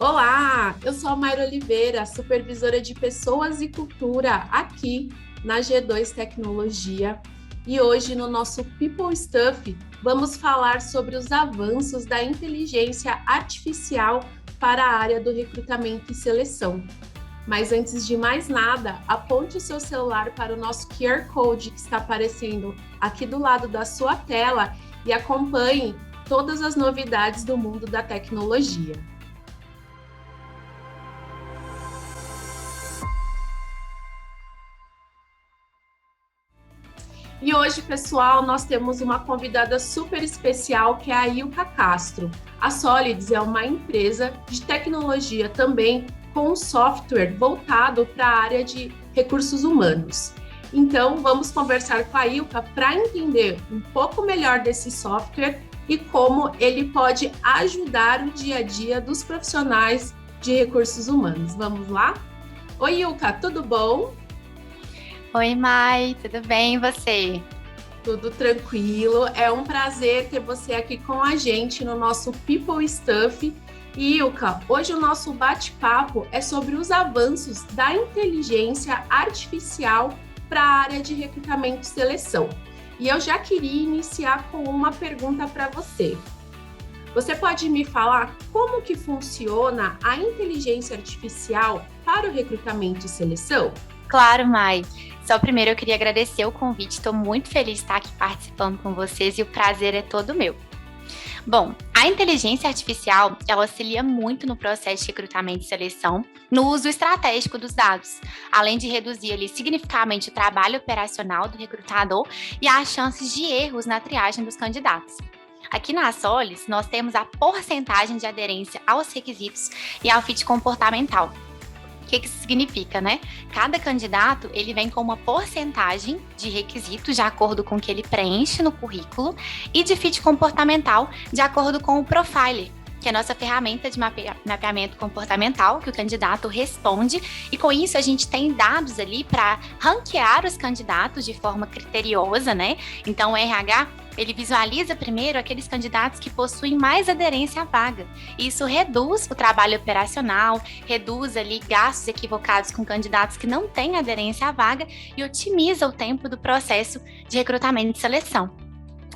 Olá, eu sou a Mayra Oliveira, supervisora de Pessoas e Cultura aqui na G2 Tecnologia. E hoje no nosso People Stuff vamos falar sobre os avanços da inteligência artificial para a área do recrutamento e seleção. Mas antes de mais nada, aponte o seu celular para o nosso QR Code que está aparecendo aqui do lado da sua tela e acompanhe todas as novidades do mundo da tecnologia. E hoje, pessoal, nós temos uma convidada super especial, que é a Ilka Castro. A Solids é uma empresa de tecnologia também com um software voltado para a área de recursos humanos. Então, vamos conversar com a Ilka para entender um pouco melhor desse software e como ele pode ajudar o dia a dia dos profissionais de recursos humanos. Vamos lá? Oi, Ilka, tudo bom? Oi, Mai, tudo bem e você? Tudo tranquilo. É um prazer ter você aqui com a gente no nosso People Stuff. E Ilka, hoje o nosso bate-papo é sobre os avanços da inteligência artificial para a área de recrutamento e seleção. E eu já queria iniciar com uma pergunta para você. Você pode me falar como que funciona a inteligência artificial para o recrutamento e seleção? Claro, Mai. Só primeiro eu queria agradecer o convite, estou muito feliz de estar aqui participando com vocês e o prazer é todo meu. Bom, a inteligência artificial, ela auxilia muito no processo de recrutamento e seleção, no uso estratégico dos dados, além de reduzir ali significativamente o trabalho operacional do recrutador e as chances de erros na triagem dos candidatos. Aqui na Solis, nós temos a porcentagem de aderência aos requisitos e ao fit comportamental. O que isso significa, né? Cada candidato, ele vem com uma porcentagem de requisitos de acordo com o que ele preenche no currículo e de fit comportamental de acordo com o Profiler, que é a nossa ferramenta de mapeamento comportamental, que o candidato responde, e com isso a gente tem dados ali para ranquear os candidatos de forma criteriosa, né? Então o RH, ele visualiza primeiro aqueles candidatos que possuem mais aderência à vaga. Isso reduz o trabalho operacional, reduz ali gastos equivocados com candidatos que não têm aderência à vaga e otimiza o tempo do processo de recrutamento e seleção.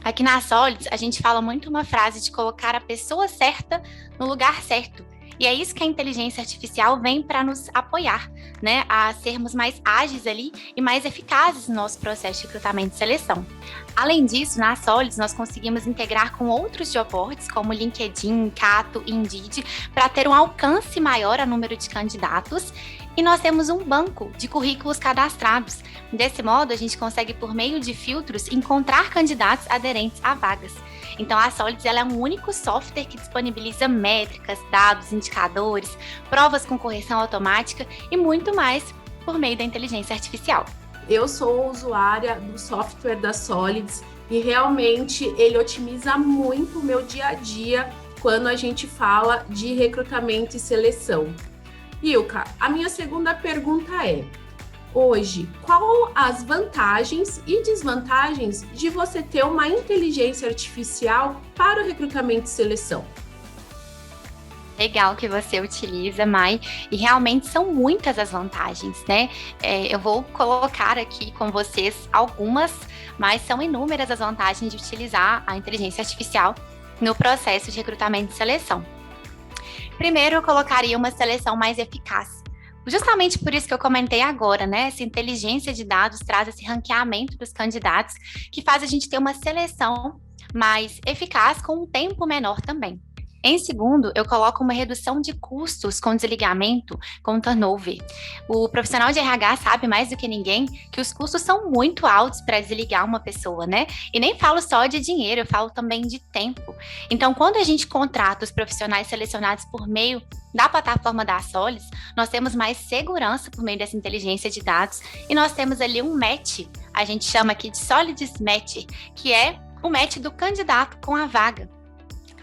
Aqui na Solids, a gente fala muito uma frase de colocar a pessoa certa no lugar certo. E é isso que a inteligência artificial vem para nos apoiar, né? A sermos mais ágeis ali e mais eficazes no nosso processo de recrutamento e seleção. Além disso, na Solids, nós conseguimos integrar com outros job boards, como LinkedIn, Cato e Indeed, para ter um alcance maior a número de candidatos. E nós temos um banco de currículos cadastrados. Desse modo, a gente consegue, por meio de filtros, encontrar candidatos aderentes a vagas. Então, a Solids ela é um único software que disponibiliza métricas, dados, indicadores, provas com correção automática e muito mais por meio da inteligência artificial. Eu sou usuária do software da Solids e realmente ele otimiza muito o meu dia a dia quando a gente fala de recrutamento e seleção. Ilka, a minha segunda pergunta é: hoje, qual as vantagens e desvantagens de você ter uma inteligência artificial para o recrutamento e seleção? Legal que você utiliza, Mai, e realmente são muitas as vantagens, né? Eu vou colocar aqui com vocês algumas, mas são inúmeras as vantagens de utilizar a inteligência artificial no processo de recrutamento e seleção. Primeiro, eu colocaria uma seleção mais eficaz. Justamente por isso que eu comentei agora, né? Essa inteligência de dados traz esse ranqueamento dos candidatos, que faz a gente ter uma seleção mais eficaz com um tempo menor também. Em segundo, eu coloco uma redução de custos com desligamento, com turnover. O profissional de RH sabe mais do que ninguém que os custos são muito altos para desligar uma pessoa, né? E nem falo só de dinheiro, eu falo também de tempo. Então, quando a gente contrata os profissionais selecionados por meio da plataforma da Solis, nós temos mais segurança por meio dessa inteligência de dados e nós temos ali um match, a gente chama aqui de Solids Match, que é o match do candidato com a vaga.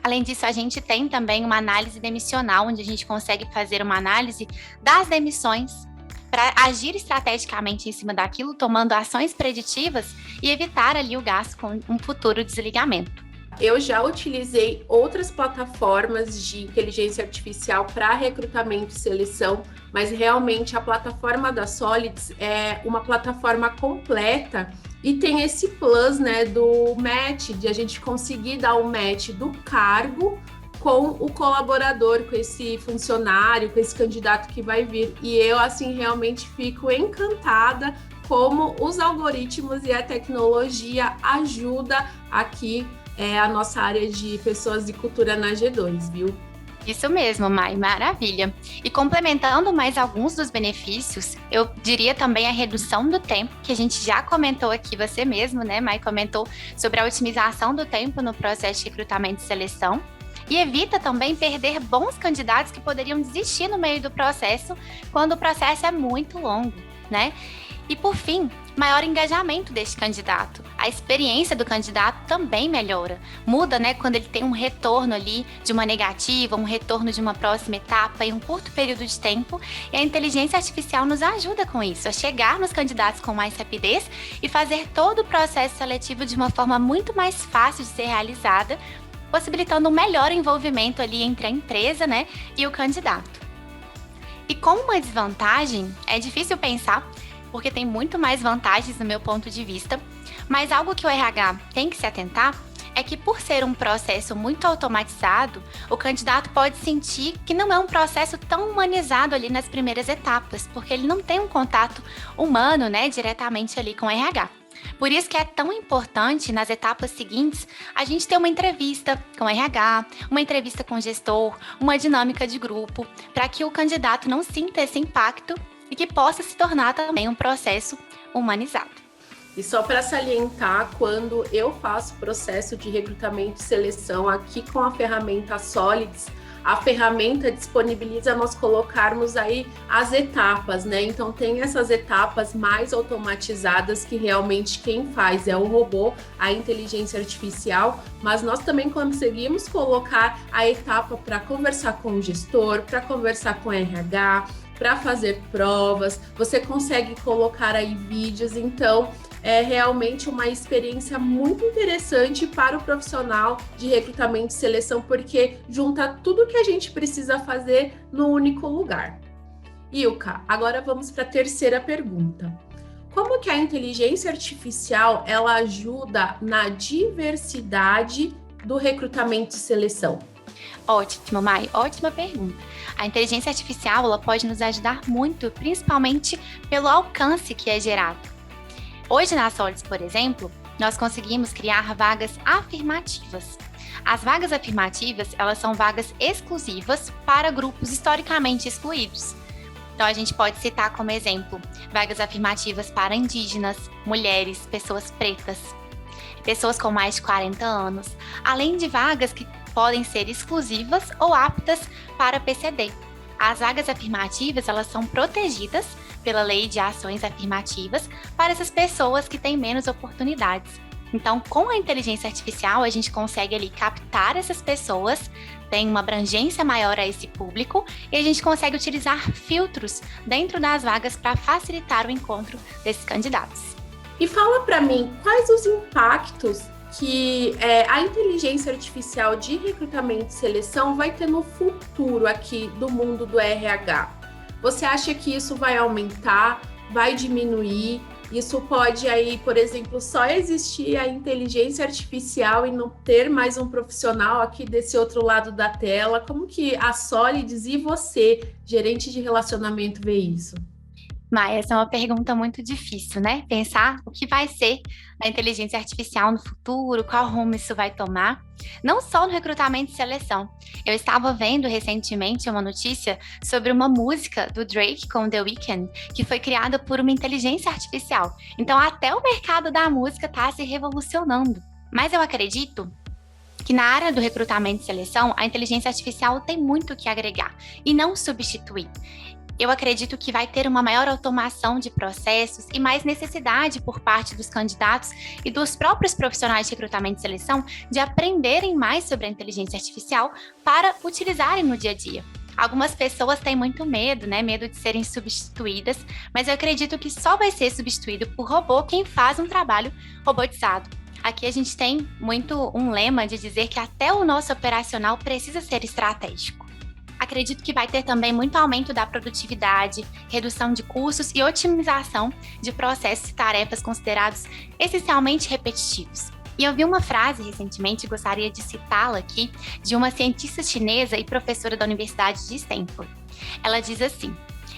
Além disso, a gente tem também uma análise demissional, onde a gente consegue fazer uma análise das demissões para agir estrategicamente em cima daquilo, tomando ações preditivas e evitar ali o gasto com um futuro desligamento. eu já utilizei outras plataformas de inteligência artificial para recrutamento e seleção, mas realmente a plataforma da Solids é uma plataforma completa e tem esse plus, né, do match, de a gente conseguir dar o match do cargo com o colaborador, com esse funcionário, com esse candidato que vai vir. E eu, assim, realmente fico encantada como os algoritmos e a tecnologia ajuda aqui a nossa área de pessoas e cultura na G2, viu? Isso mesmo, Mai, maravilha. E complementando mais alguns dos benefícios, eu diria também a redução do tempo, que a gente já comentou aqui, você mesmo, né, Mai, comentou sobre a otimização do tempo no processo de recrutamento e seleção. E evita também perder bons candidatos que poderiam desistir no meio do processo, quando o processo é muito longo, né? E por fim, maior engajamento deste candidato. A experiência do candidato também melhora. Muda, né, quando ele tem um retorno ali de uma negativa, um retorno de uma próxima etapa em um curto período de tempo. E a inteligência artificial nos ajuda com isso, a chegar nos candidatos com mais rapidez e fazer todo o processo seletivo de uma forma muito mais fácil de ser realizada, possibilitando um melhor envolvimento ali entre a empresa, né, e o candidato. E como uma desvantagem, é difícil pensar, porque tem muito mais vantagens no meu ponto de vista, mas algo que o RH tem que se atentar é que, por ser um processo muito automatizado, o candidato pode sentir que não é um processo tão humanizado ali nas primeiras etapas, porque ele não tem um contato humano, né, diretamente ali com o RH. Por isso que é tão importante, nas etapas seguintes, a gente ter uma entrevista com o RH, uma entrevista com o gestor, uma dinâmica de grupo, para que o candidato não sinta esse impacto e que possa se tornar também um processo humanizado. E só para salientar, quando eu faço processo de recrutamento e seleção aqui com a ferramenta Solids, a ferramenta disponibiliza nós colocarmos aí as etapas, né? Então tem essas etapas mais automatizadas que realmente quem faz é o robô, a inteligência artificial, mas nós também conseguimos colocar a etapa para conversar com o gestor, para conversar com o RH, para fazer provas, você consegue colocar aí vídeos, então é realmente uma experiência muito interessante para o profissional de recrutamento e seleção, porque junta tudo que a gente precisa fazer no único lugar. Ilka, agora vamos para a terceira pergunta. Como que a inteligência artificial ela ajuda na diversidade do recrutamento e seleção? Ótimo, Mai, ótima pergunta. A inteligência artificial ela pode nos ajudar muito, principalmente pelo alcance que é gerado. Hoje na Solids, por exemplo, nós conseguimos criar vagas afirmativas. As vagas afirmativas, elas são vagas exclusivas para grupos historicamente excluídos. Então, a gente pode citar como exemplo vagas afirmativas para indígenas, mulheres, pessoas pretas, pessoas com mais de 40 anos, além de vagas que podem ser exclusivas ou aptas para PCD. As vagas afirmativas, elas são protegidas pela Lei de Ações Afirmativas para essas pessoas que têm menos oportunidades. Então, com a inteligência artificial, a gente consegue ali captar essas pessoas, tem uma abrangência maior a esse público e a gente consegue utilizar filtros dentro das vagas para facilitar o encontro desses candidatos. E fala para mim, quais os impactos que a inteligência artificial de recrutamento e seleção vai ter no futuro aqui do mundo do RH? Você acha que isso vai aumentar, vai diminuir? Isso pode aí, por exemplo, só existir a inteligência artificial e não ter mais um profissional aqui desse outro lado da tela? Como que a Solids e você, gerente de relacionamento, vê isso? Maia, essa é uma pergunta muito difícil, né? Pensar o que vai ser a inteligência artificial no futuro, qual rumo isso vai tomar, não só no recrutamento e seleção. Eu estava vendo recentemente uma notícia sobre uma música do Drake com The Weeknd, que foi criada por uma inteligência artificial. Então, até o mercado da música está se revolucionando. Mas eu acredito que na área do recrutamento e seleção, a inteligência artificial tem muito o que agregar e não substituir. Eu acredito que vai ter uma maior automação de processos e mais necessidade por parte dos candidatos e dos próprios profissionais de recrutamento e seleção de aprenderem mais sobre a inteligência artificial para utilizarem no dia a dia. Algumas pessoas têm muito medo, né? Medo de serem substituídas, mas eu acredito que só vai ser substituído por robô quem faz um trabalho robotizado. aqui a gente tem muito um lema de dizer que até o nosso operacional precisa ser estratégico. Acredito que vai ter também muito aumento da produtividade, redução de custos e otimização de processos e tarefas considerados essencialmente repetitivos. E eu vi uma frase recentemente, gostaria de citá-la aqui, de uma cientista chinesa e professora da Universidade de Stanford. Ela diz assim: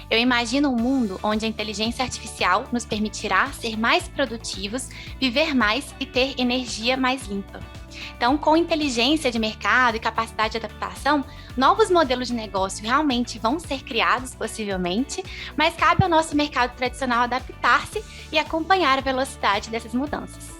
eu imagino um mundo onde a inteligência artificial nos permitirá ser mais produtivos, viver mais e ter energia mais limpa. Então, com inteligência de mercado e capacidade de adaptação, novos modelos de negócio realmente vão ser criados, possivelmente, mas cabe ao nosso mercado tradicional adaptar-se e acompanhar a velocidade dessas mudanças.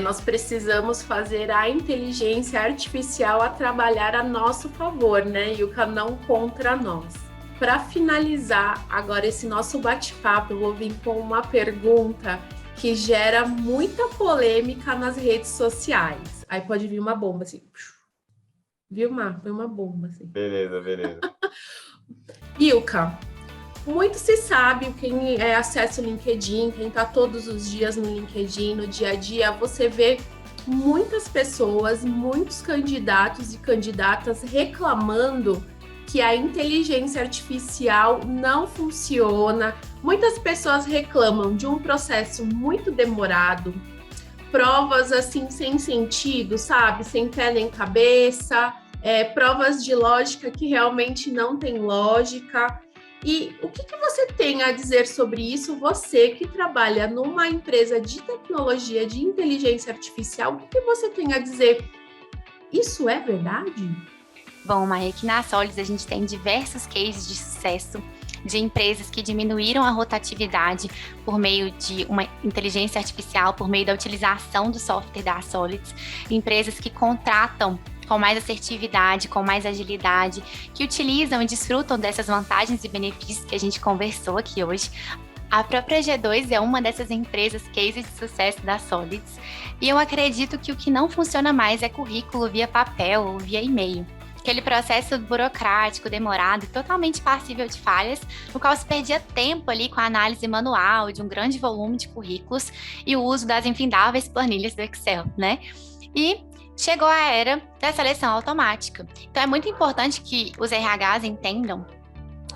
Nós precisamos fazer a inteligência artificial a trabalhar a nosso favor, né, Ilka, não contra nós. Para finalizar agora esse nosso bate-papo, eu vou vir com uma pergunta que gera muita polêmica nas redes sociais. Aí pode vir uma bomba assim. Viu, Mar? Foi uma bomba assim. Beleza. Ilka, muito se sabe, quem acessa o LinkedIn, quem está todos os dias no LinkedIn, no dia a dia, você vê muitas pessoas, muitos candidatos e candidatas reclamando que a inteligência artificial não funciona. Muitas pessoas reclamam de um processo muito demorado, provas assim sem sentido, sabe? Sem pé nem cabeça, provas de lógica que realmente não tem lógica. E o que você tem a dizer sobre isso? Você que trabalha numa empresa de tecnologia, de inteligência artificial, o que você tem a dizer? Isso é verdade? Bom, Maia, aqui na Solids a gente tem diversos cases de sucesso de empresas que diminuíram a rotatividade por meio de uma inteligência artificial, por meio da utilização do software da Solids, empresas que contratam com mais assertividade, com mais agilidade, que utilizam e desfrutam dessas vantagens e benefícios que a gente conversou aqui hoje. A própria G2 é uma dessas empresas case de sucesso da Solids, e eu acredito que o que não funciona mais é currículo via papel ou via e-mail. Aquele processo burocrático, demorado e totalmente passível de falhas, no qual se perdia tempo ali com a análise manual de um grande volume de currículos e o uso das infindáveis planilhas do Excel, né? E chegou a era da seleção automática. Então é muito importante que os RHs entendam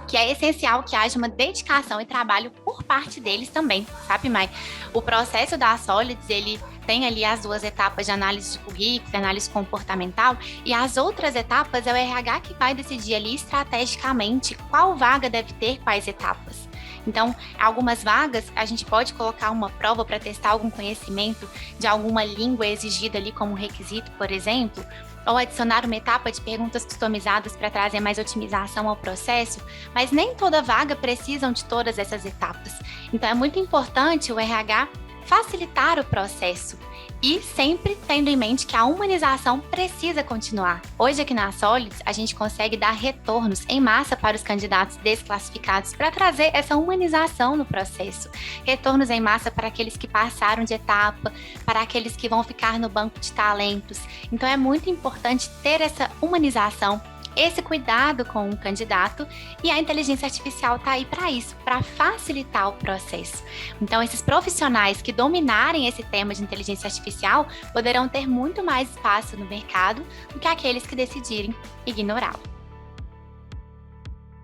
que é essencial que haja uma dedicação e trabalho por parte deles também, sabe, Mai? O processo da Solids, ele tem ali as duas etapas de análise de currículo, de análise comportamental, e as outras etapas é o RH que vai decidir ali estrategicamente qual vaga deve ter quais etapas. Então, algumas vagas, a gente pode colocar uma prova para testar algum conhecimento de alguma língua exigida ali como requisito, por exemplo, ou adicionar uma etapa de perguntas customizadas para trazer mais otimização ao processo, mas nem toda vaga precisam de todas essas etapas. Então, é muito importante o RH facilitar o processo e sempre tendo em mente que a humanização precisa continuar. Hoje aqui na Solids, a gente consegue dar retornos em massa para os candidatos desclassificados para trazer essa humanização no processo. Retornos em massa para aqueles que passaram de etapa, para aqueles que vão ficar no banco de talentos. Então é muito importante ter essa humanização, esse cuidado com o candidato, e a inteligência artificial está aí para isso, para facilitar o processo. Então, esses profissionais que dominarem esse tema de inteligência artificial poderão ter muito mais espaço no mercado do que aqueles que decidirem ignorá-lo.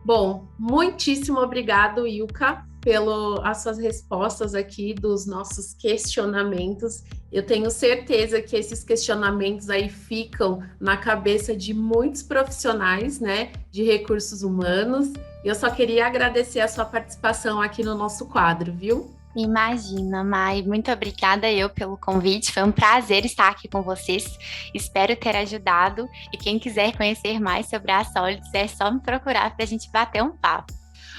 Bom, muitíssimo obrigado, Ilka, pelas suas respostas aqui dos nossos questionamentos. Eu tenho certeza que esses questionamentos aí ficam na cabeça de muitos profissionais, né, de recursos humanos. Eu só queria agradecer a sua participação aqui no nosso quadro, viu? Imagina, Mai, muito obrigada eu pelo convite, foi um prazer estar aqui com vocês, espero ter ajudado, e quem quiser conhecer mais sobre a Solids é só me procurar para a gente bater um papo.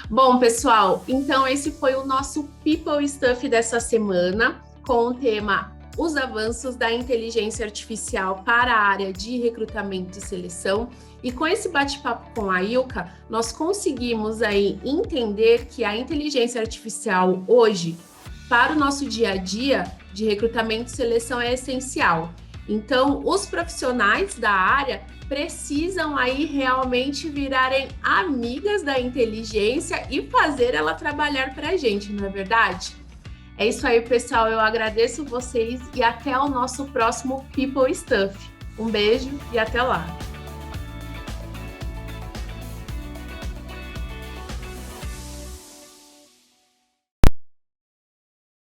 Bom, pessoal, então esse foi o nosso People Stuff dessa semana, com o tema Os avanços da inteligência artificial para a área de recrutamento e seleção. E com esse bate-papo com a Ilka, nós conseguimos aí entender que a inteligência artificial hoje, para o nosso dia a dia de recrutamento e seleção, é essencial. Então, os profissionais da área precisam aí realmente virarem amigas da inteligência e fazer ela trabalhar para a gente, não é verdade? É isso aí, pessoal. Eu agradeço vocês e até o nosso próximo People Stuff. Um beijo e até lá!